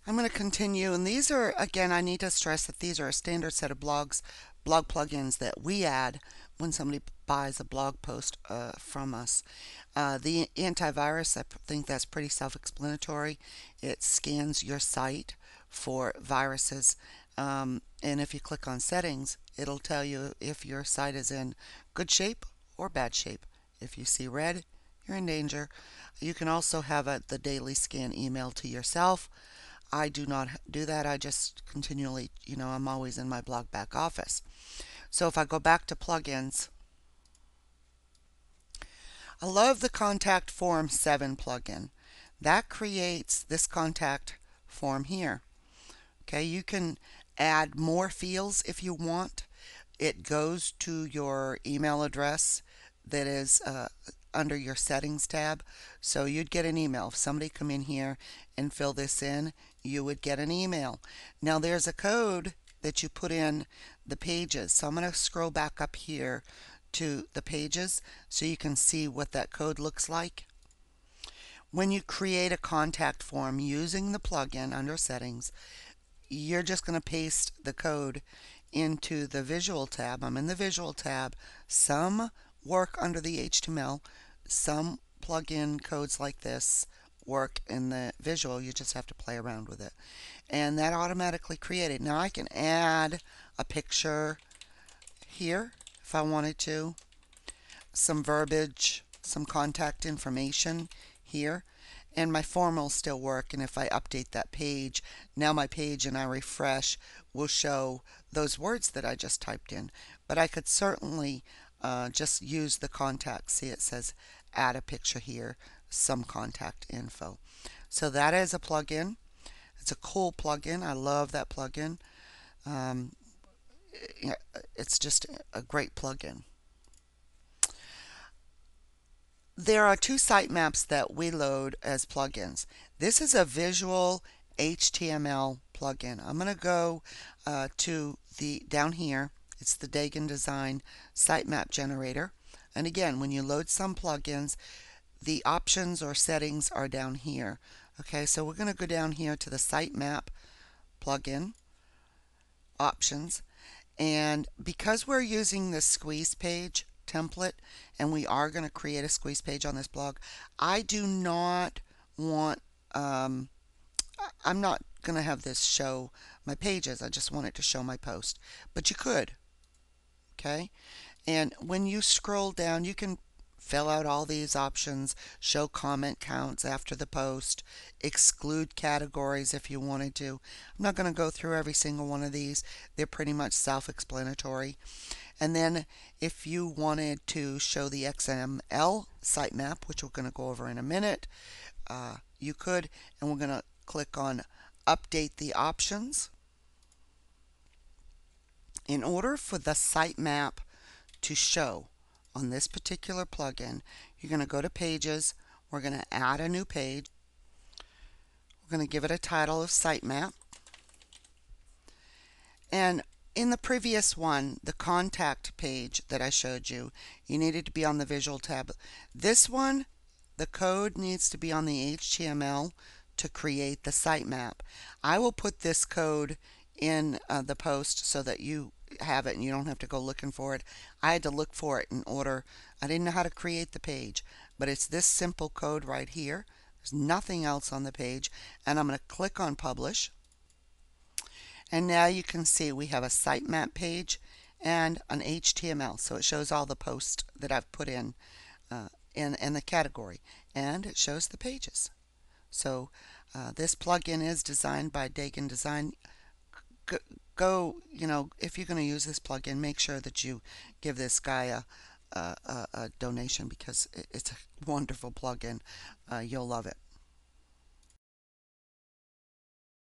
I'm going to continue, and these are, again, I need to stress that these are a standard set of blog plugins that we add when somebody buys a blog post from us. The antivirus, I think that's pretty self-explanatory. It scans your site for viruses, and if you click on settings, it'll tell you if your site is in good shape or bad shape. If you see red, you're in danger. You can also have the daily scan email to yourself. I do not do that. I just continually, I'm always in my blog back office. So if I go back to plugins, I love the Contact Form 7 plugin. That creates this contact form here. Okay, you can add more fields if you want. It goes to your email address that is under your settings tab. So you'd get an email. If somebody come in here and fill this in, you would get an email. Now there's a code that you put in the pages. So I'm going to scroll back up here to the pages so you can see what that code looks like. When you create a contact form using the plugin under settings, you're just going to paste the code into the visual tab. I'm in the visual tab. Some work under the HTML. Some plugin codes like this work in the visual. You just have to play around with it. And that automatically created. Now I can add a picture here if I wanted to, some verbiage, some contact information here, and my form will still work. And if I update that page, now my page and I refresh will show those words that I just typed in. But I could certainly just use the contact. See, it says add a picture here, some contact info. So that is a plugin. It's a cool plugin. I love that plugin. It's just a great plugin. There are two sitemaps that we load as plugins. This is a visual HTML plugin. I'm going to go to the down here. It's the Dagon Design sitemap generator. And again, when you load some plugins, the options or settings are down here. Okay, so we're going to go down here to the sitemap plugin options. And because we're using the squeeze page template and we are going to create a squeeze page on this blog, I do not want, I'm not going to have this show my pages. I just want it to show my post. But you could. Okay. And when you scroll down, you can fill out all these options, show comment counts after the post, exclude categories if you wanted to. I'm not going to go through every single one of these. They're pretty much self-explanatory. And then if you wanted to show the XML sitemap, which we're going to go over in a minute, you could. And we're going to click on update the options. In order for the sitemap to show on this particular plugin, you're going to go to pages. We're going to add a new page. We're going to give it a title of sitemap. And in the previous one, the contact page that I showed you, you needed to be on the visual tab. This one, the code needs to be on the HTML to create the sitemap. I will put this code in the post so that you have it and you don't have to go looking for it. I had to look for it in order. I didn't know how to create the page, but it's this simple code right here. There's nothing else on the page, and I'm going to click on publish. And now you can see we have a sitemap page and an HTML. So it shows all the posts that I've put in the category, and it shows the pages. So this plugin is designed by Dagon Design. Go, if you're going to use this plugin, make sure that you give this guy a donation because it's a wonderful plugin. You'll love it.